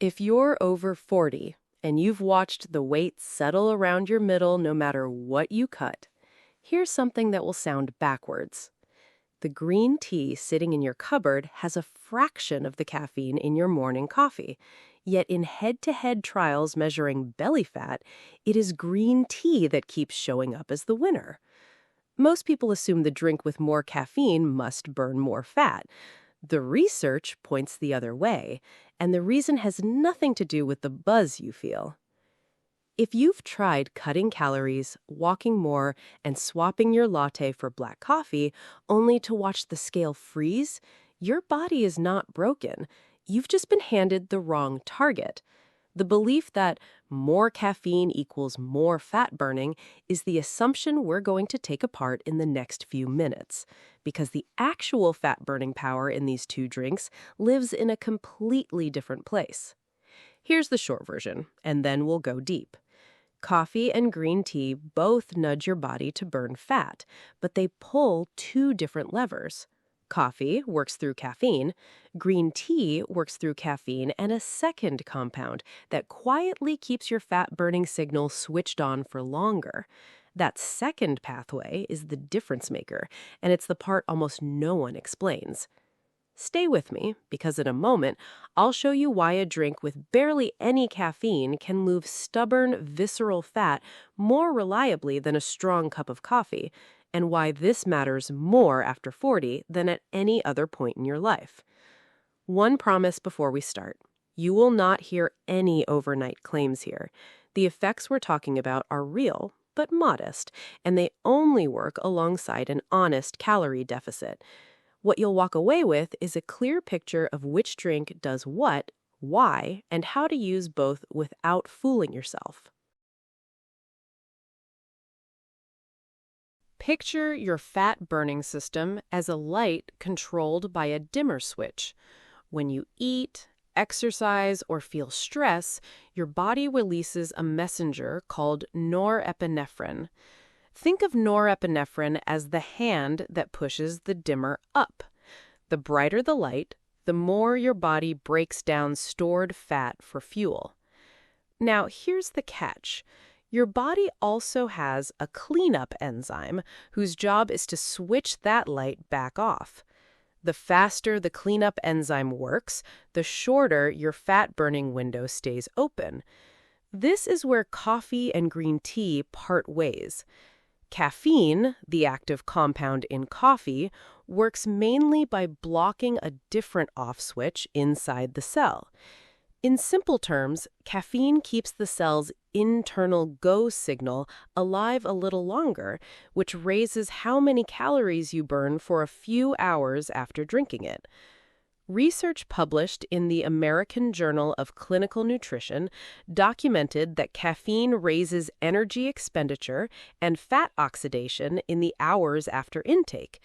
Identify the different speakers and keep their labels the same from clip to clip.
Speaker 1: If you're over 40 and you've watched the weight settle around your middle no matter what you cut, here's something that will sound backwards. The green tea sitting in your cupboard has a fraction of the caffeine in your morning coffee. Yet in head-to-head trials measuring belly fat, it is green tea that keeps showing up as the winner. Most people assume the drink with more caffeine must burn more fat. The research points the other way, and the reason has nothing to do with the buzz you feel. If you've tried cutting calories, walking more, and swapping your latte for black coffee only to watch the scale freeze, your body is not broken. You've just been handed the wrong target. The belief that more caffeine equals more fat burning is the assumption we're going to take apart in the next few minutes, because the actual fat burning power in these two drinks lives in a completely different place. Here's the short version, and then we'll go deep. Coffee and green tea both nudge your body to burn fat, but they pull two different levers. Coffee works through caffeine, green tea works through caffeine and a second compound that quietly keeps your fat-burning signal switched on for longer. That second pathway is the difference maker, and it's the part almost no one explains. Stay with me, because in a moment, I'll show you why a drink with barely any caffeine can move stubborn, visceral fat more reliably than a strong cup of coffee, and why this matters more after 40 than at any other point in your life. One promise before we start. You will not hear any overnight claims here. The effects we're talking about are real, but modest, and they only work alongside an honest calorie deficit. What you'll walk away with is a clear picture of which drink does what, why, and how to use both without fooling yourself. Picture your fat-burning system as a light controlled by a dimmer switch. When you eat, exercise, or feel stress, your body releases a messenger called norepinephrine. Think of norepinephrine as the hand that pushes the dimmer up. The brighter the light, the more your body breaks down stored fat for fuel. Now, here's the catch. Your body also has a cleanup enzyme whose job is to switch that light back off. The faster the cleanup enzyme works, the shorter your fat-burning window stays open. This is where coffee and green tea part ways. Caffeine, the active compound in coffee, works mainly by blocking a different off switch inside the cell. In simple terms, caffeine keeps the cell's internal go signal alive a little longer, which raises how many calories you burn for a few hours after drinking it. Research published in the American Journal of Clinical Nutrition documented that caffeine raises energy expenditure and fat oxidation in the hours after intake.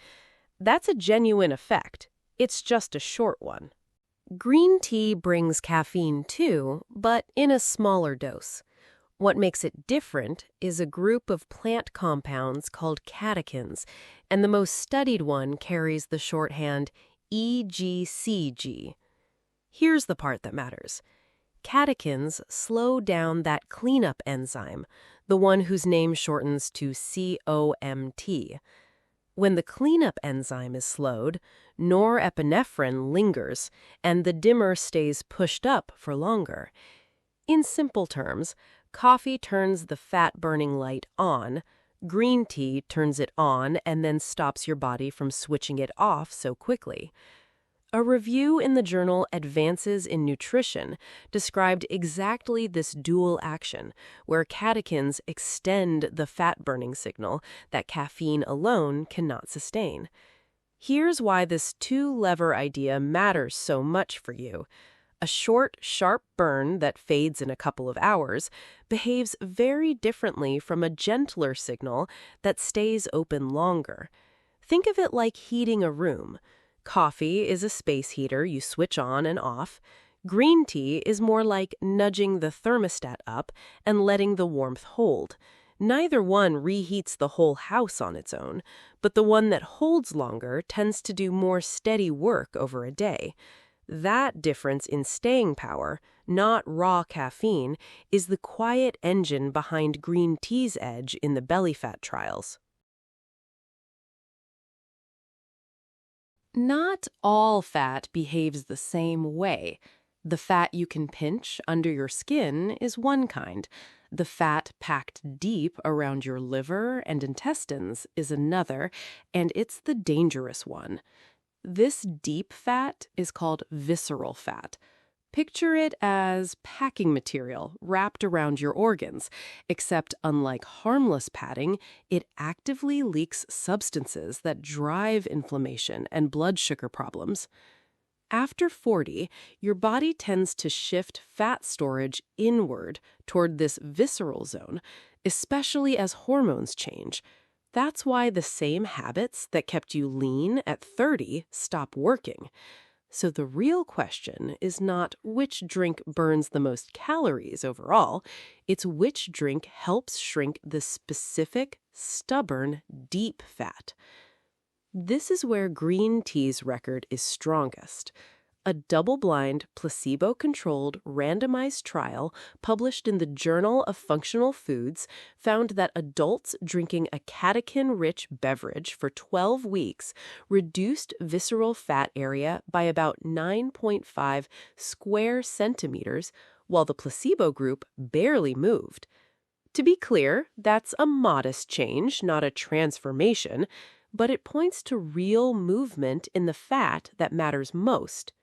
Speaker 1: That's a genuine effect. It's just a short one. Green tea brings caffeine too, but in a smaller dose. What makes it different is a group of plant compounds called catechins, and the most studied one carries the shorthand EGCG. Here's the part that matters. Catechins slow down that cleanup enzyme, the one whose name shortens to COMT. When the cleanup enzyme is slowed, norepinephrine lingers, and the dimmer stays pushed up for longer. In simple terms, coffee turns the fat-burning light on, green tea turns it on and then stops your body from switching it off so quickly. A review in the journal Advances in Nutrition described exactly this dual action, where catechins extend the fat-burning signal that caffeine alone cannot sustain. Here's why this two-lever idea matters so much for you. A short, sharp burn that fades in a couple of hours behaves very differently from a gentler signal that stays open longer. Think of it like heating a room. Coffee is a space heater you switch on and off. Green tea is more like nudging the thermostat up and letting the warmth hold. Neither one reheats the whole house on its own, but the one that holds longer tends to do more steady work over a day. That difference in staying power, not raw caffeine, is the quiet engine behind green tea's edge in the belly fat trials. Not all fat behaves the same way. The fat you can pinch under your skin is one kind. The fat packed deep around your liver and intestines is another, and it's the dangerous one. This deep fat is called visceral fat. Picture it as packing material wrapped around your organs, except unlike harmless padding, it actively leaks substances that drive inflammation and blood sugar problems. After 40, your body tends to shift fat storage inward toward this visceral zone, especially as hormones change. That's why the same habits that kept you lean at 30 stop working. So the real question is not which drink burns the most calories overall, it's which drink helps shrink the specific, stubborn, deep fat. This is where green tea's record is strongest. A double-blind, placebo-controlled, randomized trial published in the Journal of Functional Foods found that adults drinking a catechin-rich beverage for 12 weeks reduced visceral fat area by about 9.5 square centimeters, while the placebo group barely moved. To be clear, that's a modest change, not a transformation, but it points to real movement in the fat that matters most.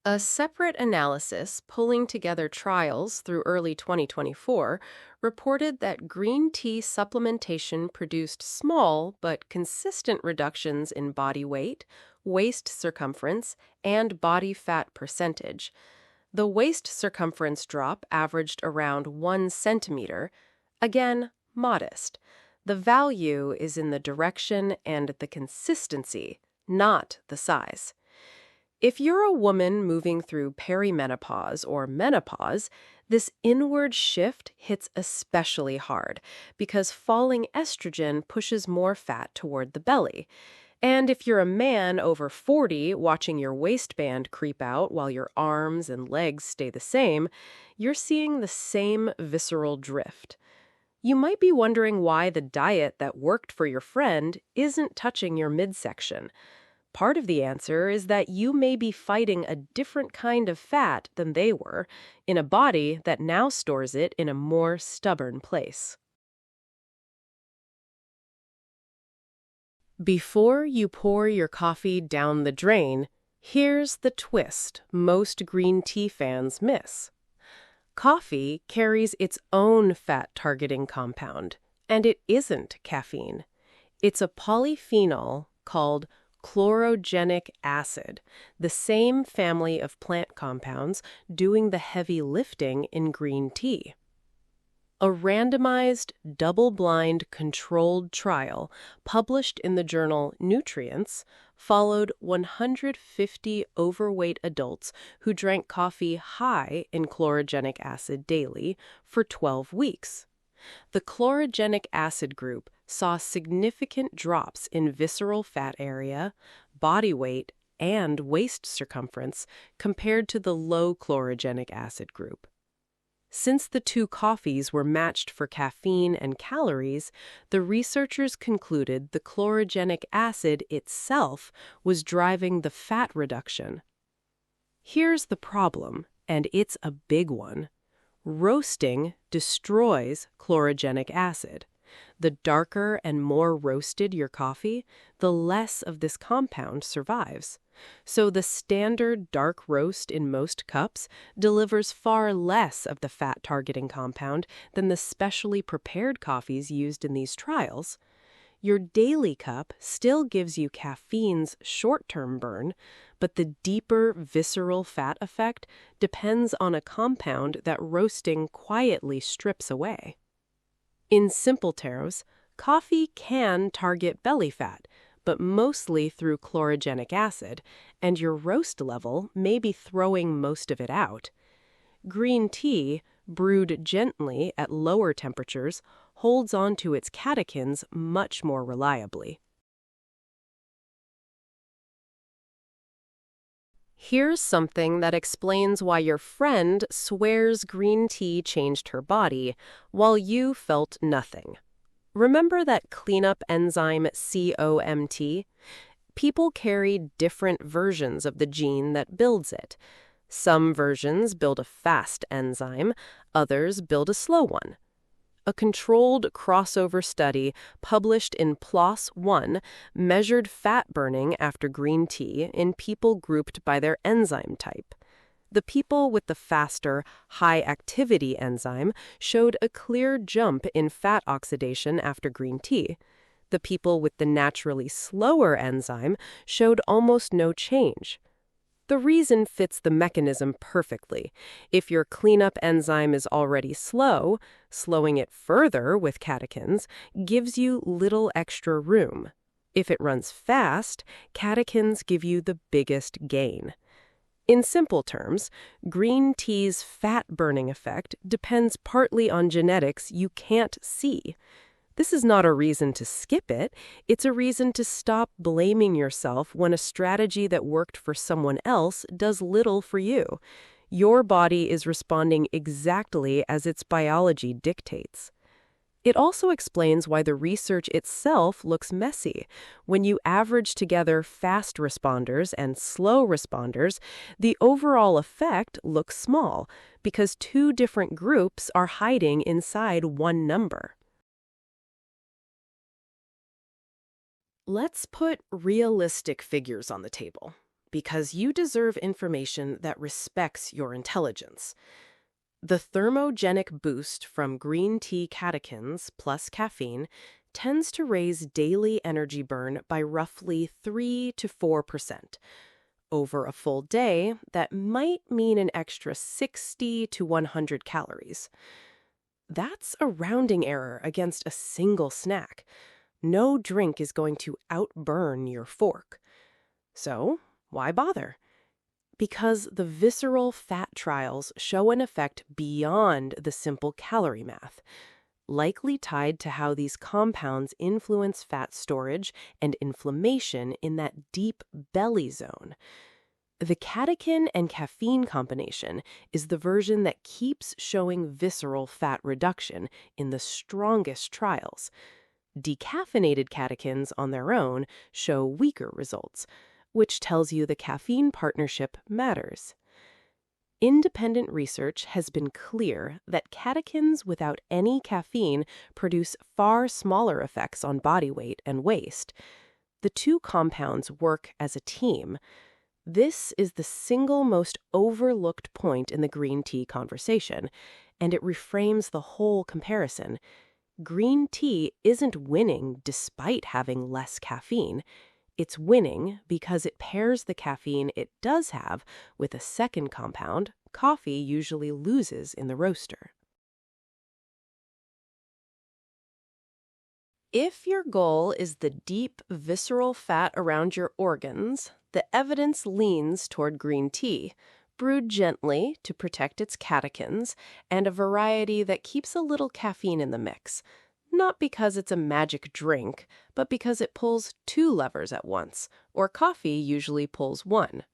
Speaker 1: A separate analysis pulling together trials through early 2024 reported that green tea supplementation produced small but consistent reductions in body weight, waist circumference, and body fat percentage. The waist circumference drop averaged around 1 centimeter, again, modest. The value is in the direction and the consistency, not the size. If you're a woman moving through perimenopause or menopause, this inward shift hits especially hard because falling estrogen pushes more fat toward the belly. And if you're a man over 40 watching your waistband creep out while your arms and legs stay the same, you're seeing the same visceral drift. You might be wondering why the diet that worked for your friend isn't touching your midsection. Part of the answer is that you may be fighting a different kind of fat than they were, in a body that now stores it in a more stubborn place. Before you pour your coffee down the drain, here's the twist most green tea fans miss. Coffee carries its own fat-targeting compound, and it isn't caffeine. It's a polyphenol called chlorogenic acid, the same family of plant compounds doing the heavy lifting in green tea. A randomized, double-blind, controlled trial published in the journal Nutrients followed 150 overweight adults who drank coffee high in chlorogenic acid daily for 12 weeks. The chlorogenic acid group saw significant drops in visceral fat area, body weight, and waist circumference compared to the low chlorogenic acid group. Since the two coffees were matched for caffeine and calories, the researchers concluded the chlorogenic acid itself was driving the fat reduction. Here's the problem, and it's a big one. Roasting destroys chlorogenic acid. The darker and more roasted your coffee, the less of this compound survives. So the standard dark roast in most cups delivers far less of the fat-targeting compound than the specially prepared coffees used in these trials. Your daily cup still gives you caffeine's short-term burn, but the deeper visceral fat effect depends on a compound that roasting quietly strips away. In simple terms, coffee can target belly fat, but mostly through chlorogenic acid, and your roast level may be throwing most of it out. Green tea, brewed gently at lower temperatures, holds on to its catechins much more reliably. Here's something that explains why your friend swears green tea changed her body, while you felt nothing. Remember that cleanup enzyme COMT? People carry different versions of the gene that builds it. Some versions build a fast enzyme, others build a slow one. A controlled crossover study published in PLOS One measured fat burning after green tea in people grouped by their enzyme type. The people with the faster, high-activity enzyme showed a clear jump in fat oxidation after green tea. The people with the naturally slower enzyme showed almost no change. The reason fits the mechanism perfectly. If your cleanup enzyme is already slow, slowing it further with catechins gives you little extra room. If it runs fast, catechins give you the biggest gain. In simple terms, green tea's fat-burning effect depends partly on genetics you can't see. This is not a reason to skip it. It's a reason to stop blaming yourself when a strategy that worked for someone else does little for you. Your body is responding exactly as its biology dictates. It also explains why the research itself looks messy. When you average together fast responders and slow responders, the overall effect looks small because two different groups are hiding inside one number. Let's put realistic figures on the table, because you deserve information that respects your intelligence. The thermogenic boost from green tea catechins plus caffeine tends to raise daily energy burn by roughly 3 to 4%. Over a full day, that might mean an extra 60 to 100 calories. That's a rounding error against a single snack. No drink is going to outburn your fork. So, why bother? Because the visceral fat trials show an effect beyond the simple calorie math, likely tied to how these compounds influence fat storage and inflammation in that deep belly zone. The catechin and caffeine combination is the version that keeps showing visceral fat reduction in the strongest trials. Decaffeinated catechins on their own show weaker results, which tells you the caffeine partnership matters. Independent research has been clear that catechins without any caffeine produce far smaller effects on body weight and waist. The two compounds work as a team. This is the single most overlooked point in the green tea conversation, and it reframes the whole comparison. Green tea isn't winning despite having less caffeine. It's winning because it pairs the caffeine it does have with a second compound coffee usually loses in the roaster. If your goal is the deep, visceral fat around your organs, the evidence leans toward green tea, brewed gently to protect its catechins, and a variety that keeps a little caffeine in the mix. Not because it's a magic drink, but because it pulls two levers at once, or coffee usually pulls one.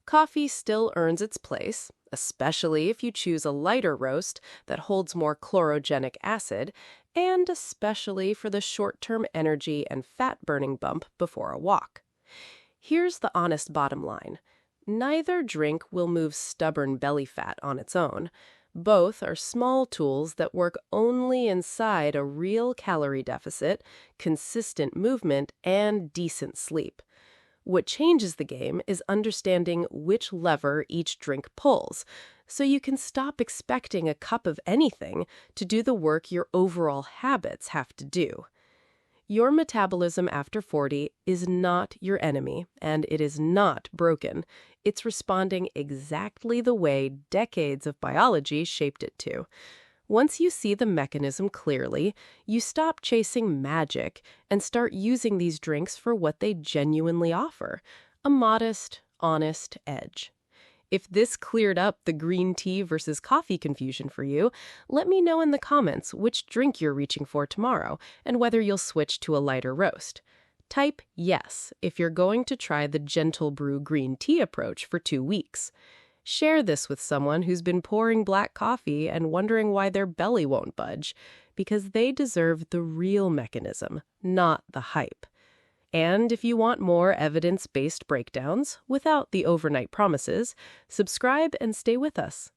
Speaker 1: Coffee still earns its place, especially if you choose a lighter roast that holds more chlorogenic acid, and especially for the short-term energy and fat-burning bump before a walk. Here's the honest bottom line. Neither drink will move stubborn belly fat on its own. Both are small tools that work only inside a real calorie deficit, consistent movement, and decent sleep. What changes the game is understanding which lever each drink pulls, so you can stop expecting a cup of anything to do the work your overall habits have to do. Your metabolism after 40 is not your enemy, and it is not broken. It's responding exactly the way decades of biology shaped it to. Once you see the mechanism clearly, you stop chasing magic and start using these drinks for what they genuinely offer, a modest, honest edge. If this cleared up the green tea versus coffee confusion for you, let me know in the comments which drink you're reaching for tomorrow and whether you'll switch to a lighter roast. Type yes if you're going to try the gentle brew green tea approach for 2 weeks. Share this with someone who's been pouring black coffee and wondering why their belly won't budge, because they deserve the real mechanism, not the hype. And if you want more evidence-based breakdowns without the overnight promises, subscribe and stay with us.